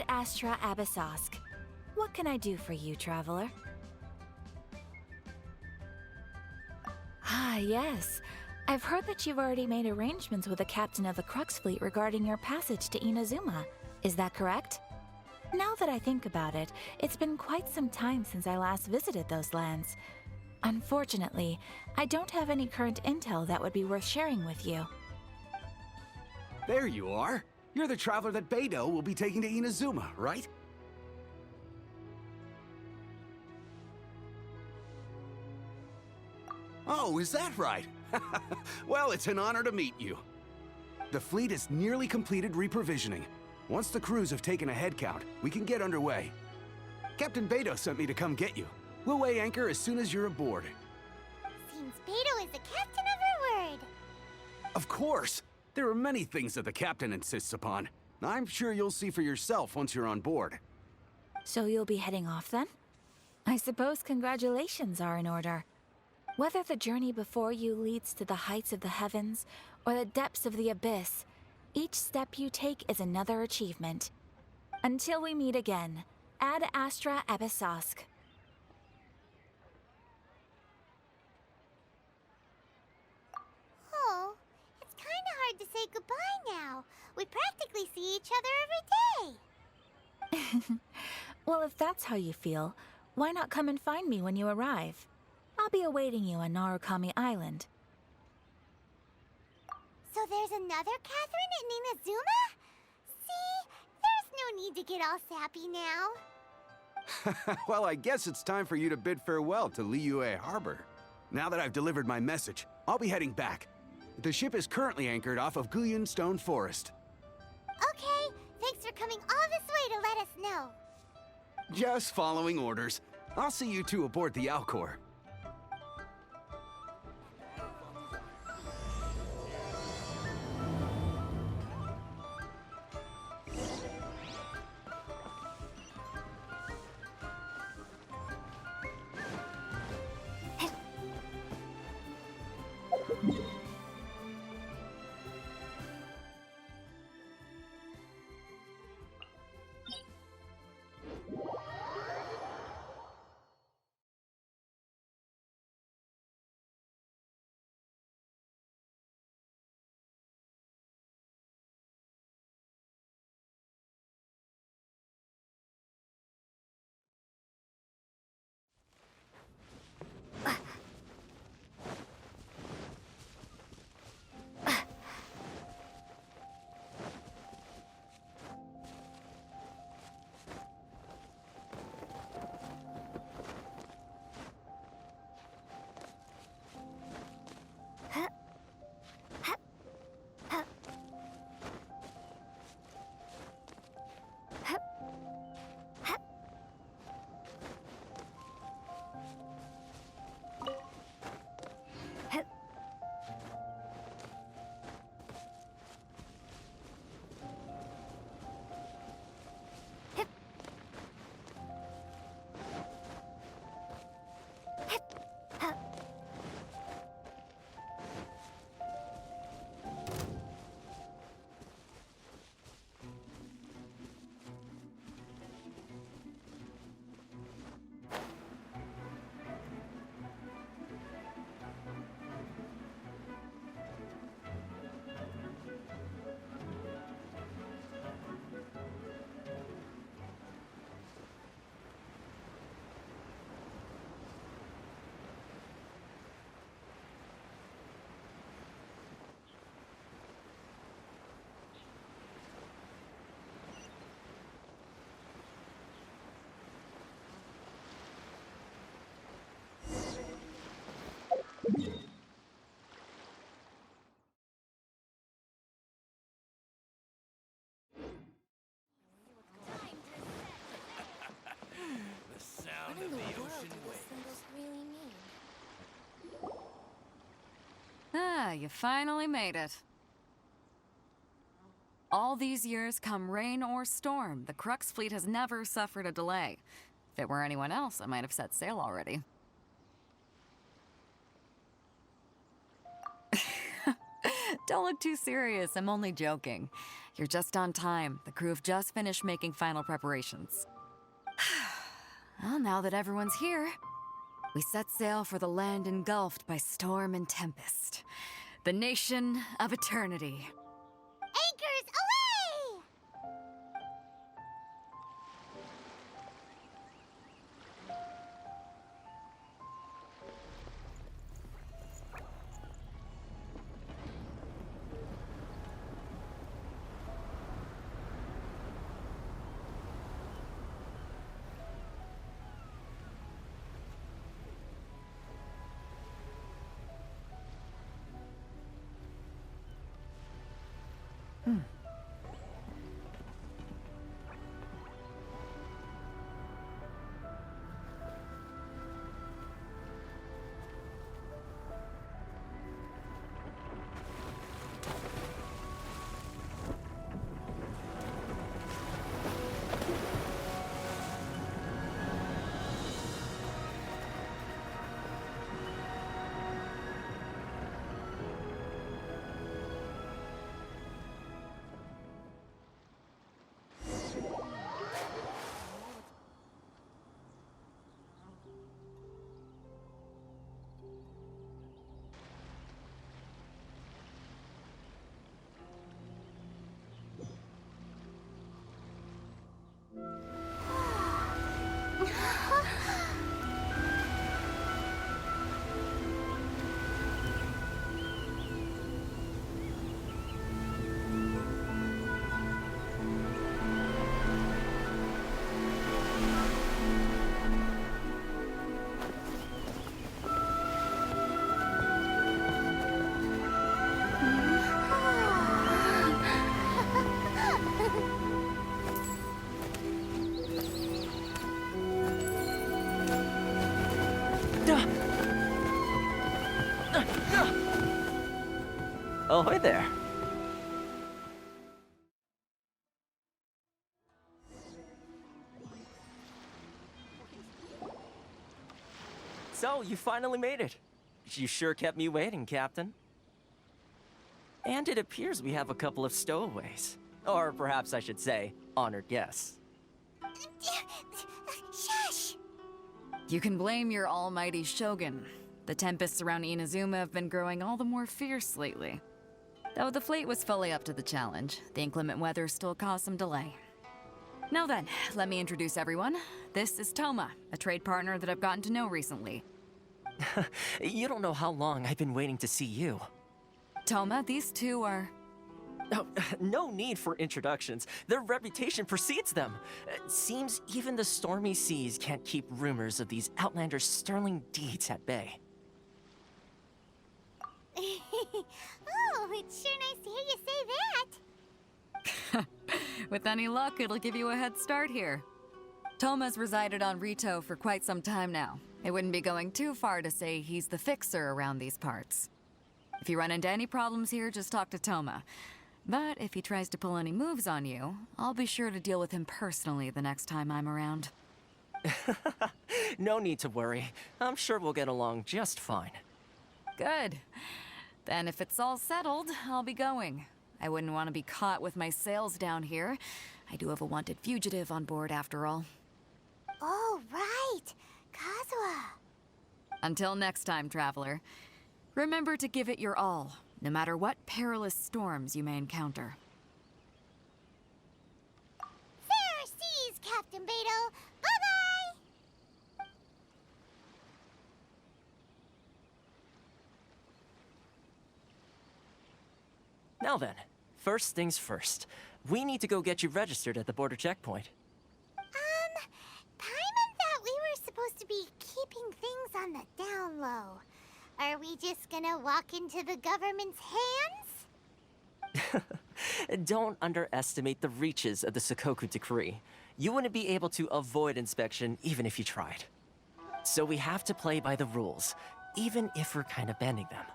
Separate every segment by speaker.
Speaker 1: Ad Astra Abyssosk. What can I do for you, traveler? Ah, yes. I've heard that you've already made arrangements with the captain of the Crux Fleet regarding your passage to Inazuma. Is that correct? Now that I think about it, it's been quite some time since I last visited those lands. Unfortunately, I don't have any current intel that would be worth sharing with you.
Speaker 2: There you are. You're the traveler that Beidou will be taking to Inazuma, right? Oh, is that right? Well, it's an honor to meet you. The fleet is nearly completed reprovisioning. Once the crews have taken a head count, we can get underway. Captain Beidou sent me to come get you. We'll weigh anchor as soon as you're aboard.
Speaker 3: Seems Beidou is the captain of her word.
Speaker 2: Of course! There are many things that the captain insists upon. I'm sure you'll see for yourself once you're on board.
Speaker 1: So you'll be heading off then? I suppose congratulations are in order. Whether the journey before you leads to the heights of the heavens or the depths of the abyss, each step you take is another achievement. Until we meet again, Ad Astra Abyssosk.
Speaker 3: Oh, it's kind of hard to say goodbye now. We practically see each other every day.
Speaker 1: Well, if that's how you feel, why not come and find me when you arrive? I'll be awaiting you on Narukami Island.
Speaker 3: So there's another Catherine in Inazuma? See, there's no need to get all sappy now.
Speaker 2: Well, I guess it's time for you to bid farewell to Liyue Harbor. Now that I've delivered my message, I'll be heading back. The ship is currently anchored off of Guyun Stone Forest.
Speaker 3: Okay, thanks for coming all this way to let us know.
Speaker 2: Just following orders. I'll see you two aboard the Alcor.
Speaker 4: What in the world do those symbols really mean?
Speaker 5: Ah, you finally made it. All these years, come rain or storm, the Crux fleet has never suffered a delay. If it were anyone else, I might have set sail already. Don't look too serious, I'm only joking. You're just on time. The crew have just finished making final preparations. Well, now that everyone's here, we set sail for the land engulfed by storm and tempest. The nation of eternity.
Speaker 3: Anchors away!
Speaker 6: Ahoy there. So, you finally made it. You sure kept me waiting, Captain. And it appears we have a couple of stowaways. Or perhaps I should say, honored guests.
Speaker 3: Shush!
Speaker 5: You can blame your almighty Shogun. The tempests around Inazuma have been growing all the more fierce lately. Though the fleet was fully up to the challenge, the inclement weather still caused some delay. Now then, let me introduce everyone. This is Toma, a trade partner that I've gotten to know recently.
Speaker 6: You don't know how long I've been waiting to see you.
Speaker 5: Toma, these two are...
Speaker 6: Oh, no need for introductions. Their reputation precedes them. Seems even the stormy seas can't keep rumors of these outlanders' sterling deeds at bay.
Speaker 3: Oh, it's sure nice to hear you say that.
Speaker 5: With any luck, it'll give you a head start here. Toma's resided on Rito for quite some time now. It wouldn't be going too far to say he's the fixer around these parts. If you run into any problems here, just talk to Toma. But if he tries to pull any moves on you, I'll be sure to deal with him personally the next time I'm around.
Speaker 6: No need to worry. I'm sure we'll get along just fine.
Speaker 5: Good. Then if it's all settled, I'll be going. I wouldn't want to be caught with my sails down here. I do have a wanted fugitive on board after all.
Speaker 3: Oh, right. Kazuha.
Speaker 5: Until next time, traveler. Remember to give it your all, no matter what perilous storms you may encounter.
Speaker 3: Fair seas, Captain Beto. Bye-bye!
Speaker 6: Now then, first things first. We need to go get you registered at the border checkpoint.
Speaker 3: Paimon thought we were supposed to be keeping things on the down low. Are we just gonna walk into the government's hands?
Speaker 6: Don't underestimate the reaches of the Sakoku Decree. You wouldn't be able to avoid inspection even if you tried. So we have to play by the rules, even if we're kind of bending them.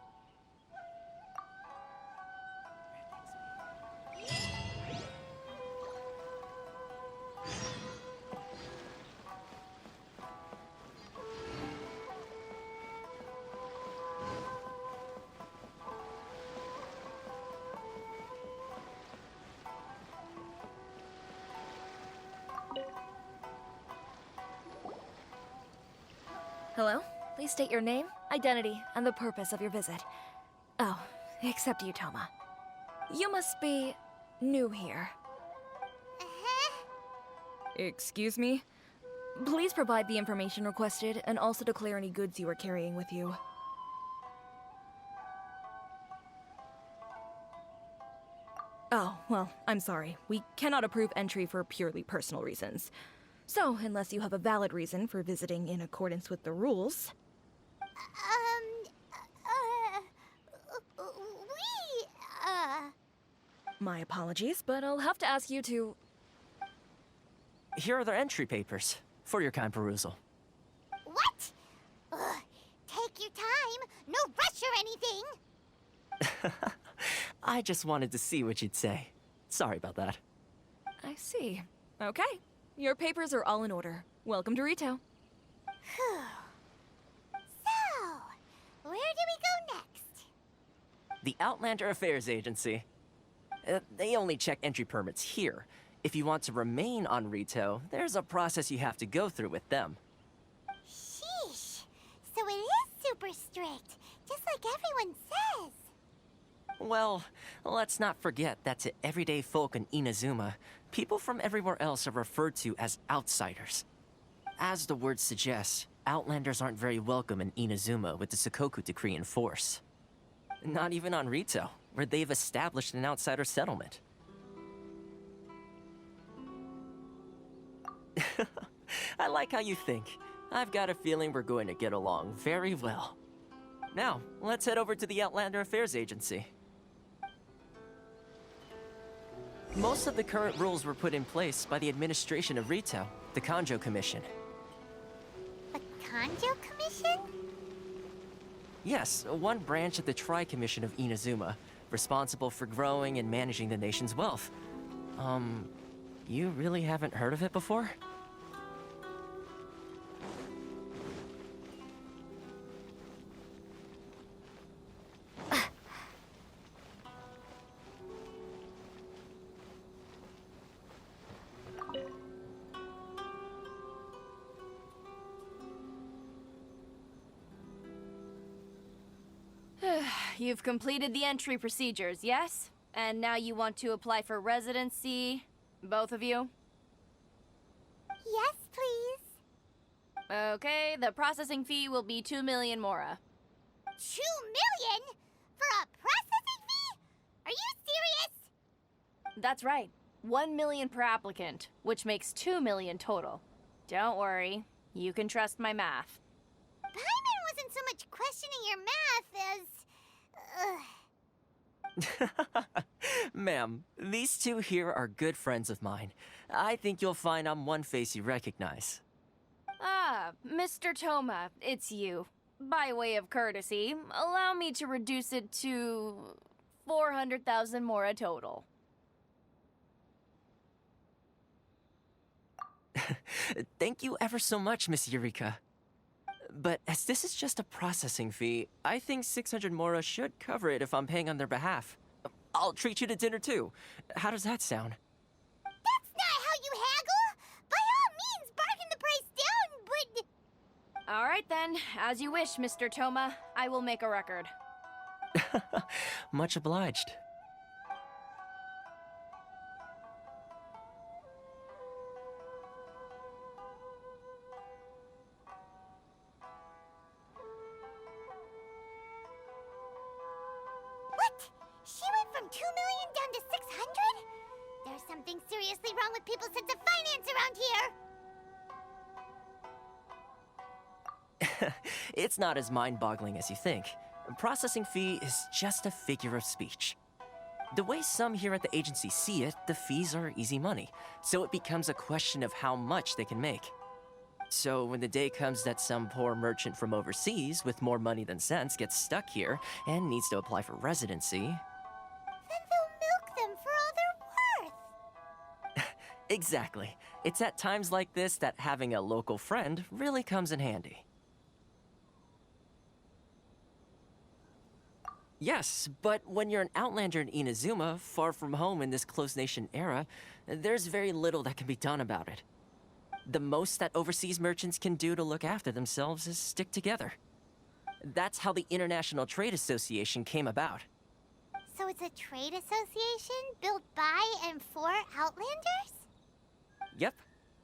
Speaker 4: Hello? Please state your name, identity, and the purpose of your visit. Oh, except you, Toma. You must be new here. Excuse me? Please provide the information requested and also declare any goods you are carrying with you. Oh, well, I'm sorry. We cannot approve entry for purely personal reasons. So, unless you have a valid reason for visiting in accordance with the rules... My apologies, but I'll have to ask you to...
Speaker 6: Here are their entry papers, for your kind perusal.
Speaker 3: What? Ugh, take your time. No rush or anything.
Speaker 6: I just wanted to see what you'd say. Sorry about that.
Speaker 4: I see. Okay. Your papers are all in order. Welcome to Rito.
Speaker 3: Whew. So, where do we go next?
Speaker 6: The Outlander Affairs Agency. They only check entry permits here. If you want to remain on Rito, there's a process you have to go through with them.
Speaker 3: Sheesh. So it is super strict, just like everyone says.
Speaker 6: Well, let's not forget that to everyday folk in Inazuma, people from everywhere else are referred to as outsiders. As the word suggests, Outlanders aren't very welcome in Inazuma with the Sakoku Decree in force. Not even on Rito, where they've established an outsider settlement. I like how you think. I've got a feeling we're going to get along very well. Now, let's head over to the Outlander Affairs Agency. Most of the current rules were put in place by the administration of Rito, the Kanjo Commission.
Speaker 3: The Kanjo Commission?
Speaker 6: Yes, one branch of the Tri-Commission of Inazuma, responsible for growing and managing the nation's wealth. You really haven't heard of it before?
Speaker 7: You've completed the entry procedures, yes? And now you want to apply for residency, both of you?
Speaker 3: Yes, please.
Speaker 7: Okay, the processing fee will be 2 million mora.
Speaker 3: 2 million? For a processing fee? Are you serious?
Speaker 7: That's right. 1 million per applicant, which makes 2 million total. Don't worry, you can trust my math.
Speaker 3: Paimon wasn't so much questioning your math as...
Speaker 6: Ma'am, these two here are good friends of mine. I think you'll find I'm one face you recognize.
Speaker 7: Ah, Mr. Toma, it's you. By way of courtesy, allow me to reduce it to 400,000 mora total.
Speaker 6: Thank you ever so much, Miss Eureka. But as this is just a processing fee, I think 600 mora should cover it if I'm paying on their behalf. I'll treat you to dinner too. How does that sound?
Speaker 3: That's not how you haggle! By all means, bargain the price down, but...
Speaker 7: All right then, as you wish, Mr. Toma. I will make a record.
Speaker 6: Much obliged.
Speaker 3: What? She went from 2 million down to 600? There's something seriously wrong with people's sense of finance around here!
Speaker 6: It's not as mind-boggling as you think. Processing fee is just a figure of speech. The way some here at the agency see it, the fees are easy money, so it becomes a question of how much they can make. So when the day comes that some poor merchant from overseas with more money than sense gets stuck here and needs to apply for residency...
Speaker 3: Then they'll milk them for all they're worth!
Speaker 6: Exactly. It's at times like this that having a local friend really comes in handy. Yes, but when you're an outlander in Inazuma, far from home in this close nation era, there's very little that can be done about it. The most that overseas merchants can do to look after themselves is stick together. That's how the International Trade Association came about.
Speaker 3: So it's a trade association built by and for Outlanders?
Speaker 6: Yep.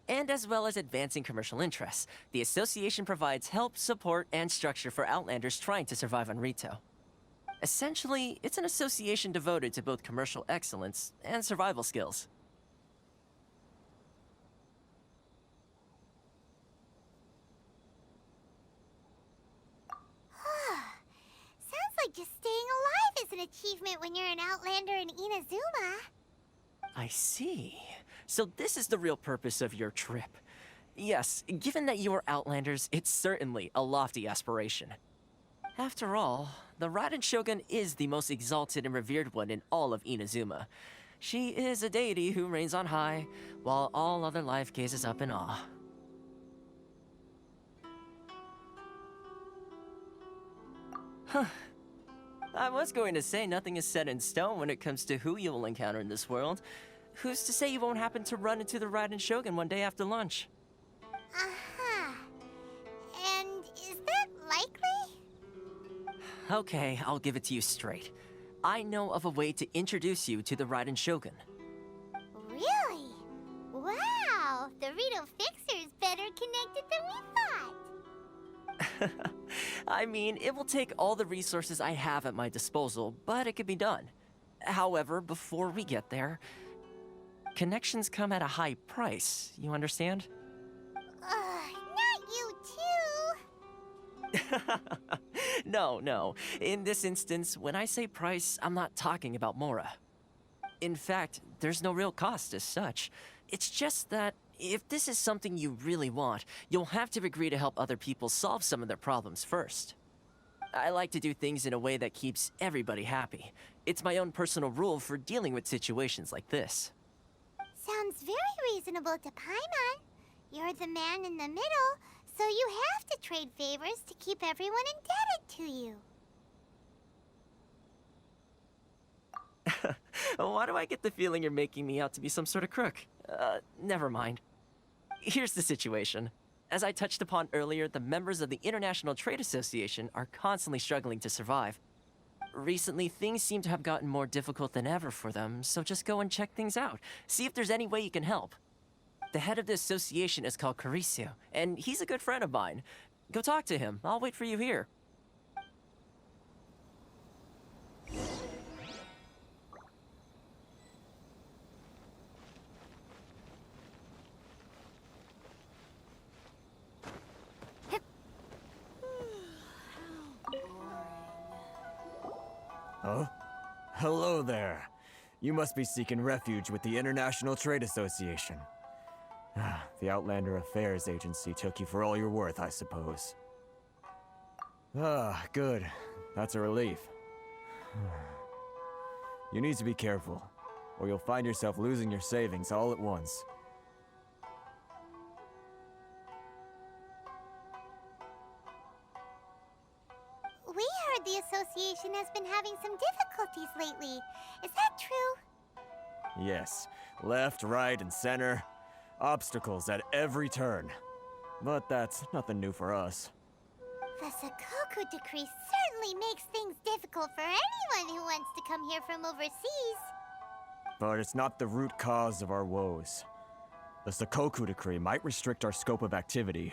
Speaker 6: And as well as advancing commercial interests, the association provides help, support, and structure for Outlanders trying to survive on Rito. Essentially, it's an association devoted to both commercial excellence and survival skills.
Speaker 3: Sounds like just staying alive is an achievement when you're an Outlander in Inazuma.
Speaker 6: I see. So this is the real purpose of your trip. Yes, given that you are Outlanders, it's certainly a lofty aspiration. After all, the Raiden Shogun is the most exalted and revered one in all of Inazuma. She is a deity who reigns on high, while all other life gazes up in awe. Huh. I was going to say nothing is set in stone when it comes to who you will encounter in this world. Who's to say you won't happen to run into the Raiden Shogun one day after lunch?
Speaker 3: Uh-huh. And is that likely?
Speaker 6: Okay, I'll give it to you straight. I know of a way to introduce you to the Raiden Shogun.
Speaker 3: Really? Wow! The Rito Fixer is better connected than we thought.
Speaker 6: I mean, it will take all the resources I have at my disposal, but it could be done. However, before we get there, connections come at a high price, you understand?
Speaker 3: Not you too!
Speaker 6: No. In this instance, when I say price, I'm not talking about Mora. In fact, there's no real cost as such. It's just that if this is something you really want, you'll have to agree to help other people solve some of their problems first. I like to do things in a way that keeps everybody happy. It's my own personal rule for dealing with situations like this.
Speaker 3: Sounds very reasonable to Paimon. You're the man in the middle, so you have to trade favors to keep everyone indebted to you.
Speaker 6: Why do I get the feeling you're making me out to be some sort of crook? Never mind. Here's the situation. As I touched upon earlier, the members of the International Trade Association are constantly struggling to survive. Recently, things seem to have gotten more difficult than ever for them, so just go and check things out. See if there's any way you can help. The head of the association is called Caricio, and he's a good friend of mine. Go talk to him. I'll wait for you here.
Speaker 8: Oh? Hello there. You must be seeking refuge with the International Trade Association. The Outlander Affairs Agency took you for all you're worth, I suppose. Good. That's a relief. You need to be careful, or you'll find yourself losing your savings all at once.
Speaker 3: We heard the association has been having some difficulties lately. Is that true?
Speaker 8: Yes. Left, right, and center. Obstacles at every turn. But that's nothing new for us.
Speaker 3: The Sakoku decree certainly makes things difficult for anyone who wants to come here from overseas.
Speaker 8: But it's not the root cause of our woes. The Sakoku decree might restrict our scope of activity,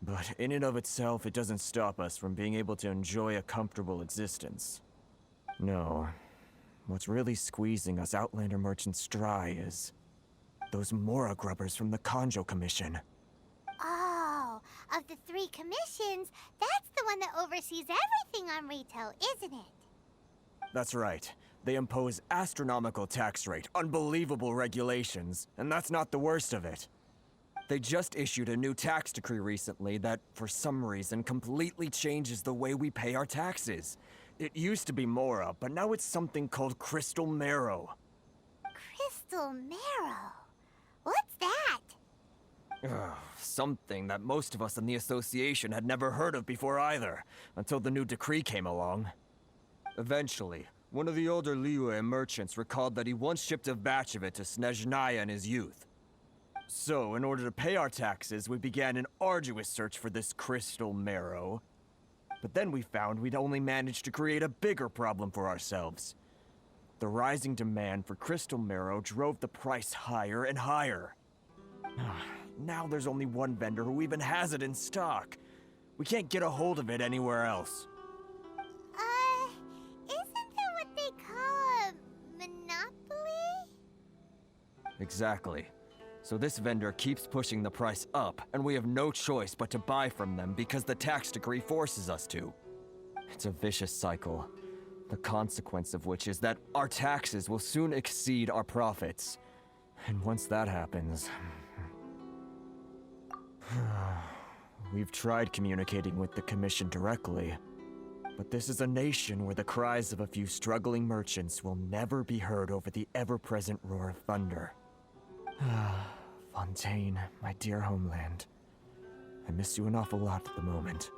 Speaker 8: but in and of itself, it doesn't stop us from being able to enjoy a comfortable existence. No. What's really squeezing us Outlander merchants dry is those Mora grubbers from the Kanjo Commission.
Speaker 3: Oh, of the 3 commissions, that's the one that oversees everything on Rito, isn't it?
Speaker 8: That's right. They impose astronomical tax rate, unbelievable regulations, and that's not the worst of it. They just issued a new tax decree recently that, for some reason, completely changes the way we pay our taxes. It used to be Mora, but now it's something called Crystal Marrow.
Speaker 3: Crystal Marrow? What's that?
Speaker 8: Something that most of us in the association had never heard of before either, until the new decree came along. Eventually, one of the older Liyue merchants recalled that he once shipped a batch of it to Snezhnaya in his youth. So, in order to pay our taxes, we began an arduous search for this crystal marrow. But then we found we'd only managed to create a bigger problem for ourselves. The rising demand for crystal marrow drove the price higher and higher. Now there's only one vendor who even has it in stock. We can't get a hold of it anywhere else.
Speaker 3: Isn't that what they call a monopoly?
Speaker 8: Exactly. So this vendor keeps pushing the price up, and we have no choice but to buy from them because the tax decree forces us to. It's a vicious cycle, the consequence of which is that our taxes will soon exceed our profits. And once that happens... We've tried communicating with the Commission directly, but this is a nation where the cries of a few struggling merchants will never be heard over the ever-present roar of thunder. Fontaine, my dear homeland. I miss you an awful lot at the moment.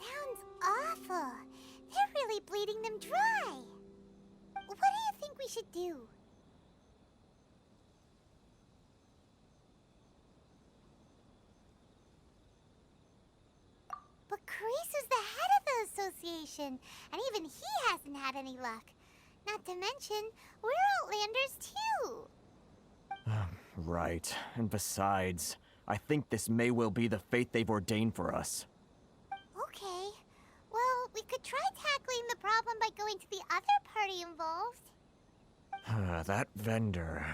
Speaker 3: Sounds awful. They're really bleeding them dry. What do you think we should do? But Carice is the head of the association, and even he hasn't had any luck. Not to mention, we're Outlanders too.
Speaker 8: Right. And besides, I think this may well be the fate they've ordained for us.
Speaker 3: Okay. Well, we could try tackling the problem by going to the other party involved.
Speaker 8: That vendor...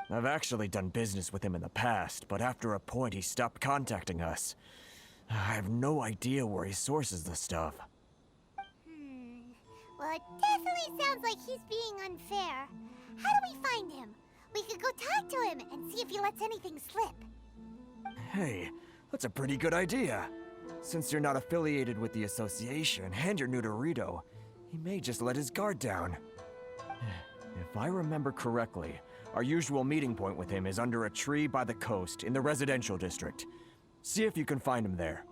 Speaker 8: I've actually done business with him in the past, but after a point he stopped contacting us. I have no idea where he sources the stuff.
Speaker 3: Well, it definitely sounds like he's being unfair. How do we find him? We could go talk to him and see if he lets anything slip.
Speaker 8: Hey, that's a pretty good idea. Since you're not affiliated with the association and you're new to Rito, he may just let his guard down. If I remember correctly, our usual meeting point with him is under a tree by the coast in the residential district. See if you can find him there.